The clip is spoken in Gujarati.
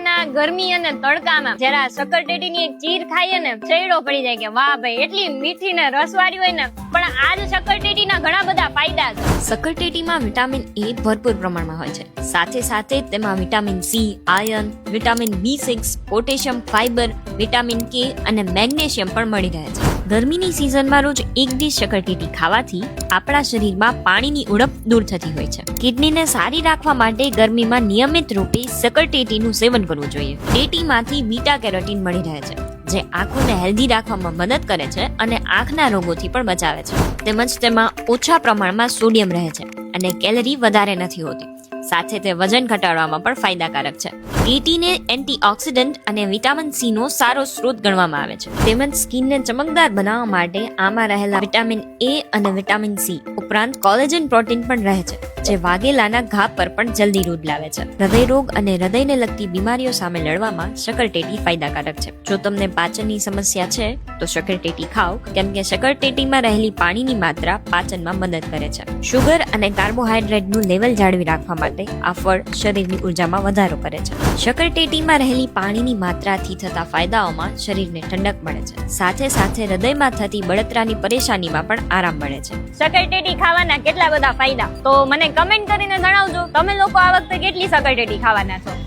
ઉનાળાના ગરમી અને તડકામાં જરા શક્કરટેટીની એક ચીર ખાઈએ ને ચેડો પડી જાય કે વાહ ભાઈ એટલી મીઠી ને રસવાળી હોય ને. પણ આ જ શક્કરટેટીના ઘણા બધા ફાયદા છે. શક્કરટેટીમાં વિટામિન એ ભરપૂર પ્રમાણમાં હોય છે. સાથે સાથે તેમાં vitamin C, iron, vitamin B6, potassium, fibre, vitamin કે અને મેગ્નેશિયમ પણ મળી રહે છે. ગરમીની સિઝનમાં રોજ એક ડીશ શક્કરટેટી ખાવાથી આપણા શરીરમાં પાણીની ઉણપ દૂર થતી હોય છે. કિડનીને સારી રાખવા માટે ગરમીમાં નિયમિત રૂપે શક્કરટેટીનું સેવન કરવું જોઈએ. ટેટીમાંથી બીટા કેરોટીન મળી રહે છે, જે આંખોને હેલ્ધી રાખવામાં મદદ કરે છે અને આંખના રોગોથી પણ બચાવે છે. તેમજ તેમાં ઓછા પ્રમાણમાં સોડિયમ રહે છે અને કેલરી વધારે નથી હોતી. સાથે તે વજન ઘટાડવામાં પણ ફાયદાકારક છે. ટેટીને એન્ટીઓક્સિડન્ટ અને વિટામિન સી નો સારો સ્ત્રોત ગણવામાં આવે છે. તેમજ સ્કિનને ચમકદાર બનાવવા માટે આમાં રહેલા વિટામિન એ અને વિટામિન સી ઉપરાંત કોલેજન પ્રોટીન પણ રહે છે, જે વાગેલાના ઘા પર પણ જલ્દી રૂઢ લાવે છે. હૃદય રોગ અને હૃદયને લગતી બીમારીઓ સામે લડવામાં શક્કરટેટી ફાયદાકારક છે. જો તમને પાચનની સમસ્યા છે તો શક્કરટેટી ખાઓ, કેમ કે શક્કરટેટીમાં રહેલી પાણીની માત્રા પાચનમાં મદદ કરે છે. શુગર અને કાર્બોહાઈડ્રેટનું લેવલ જાળવી રાખવા માટે આ ફળ શરીરની ઉર્જામાં વધારો કરે છે. શક્કરટેટીમાં રહેલી પાણીની માત્રાથી થતા ફાયદાઓમાં શરીરને ઠંડક મળે છે. સાથે સાથે હૃદયમાં થતી બળતરાની પરેશાનીમાં પણ આરામ મળે છે. શક્કરટેટી ખાવાના કેટલા બધા ફાયદા તો મને કમેન્ટ કરીને જણાવજો. તમે લોકો આ વખતે કેટલી શક્કરટેટી ખાવાના છો?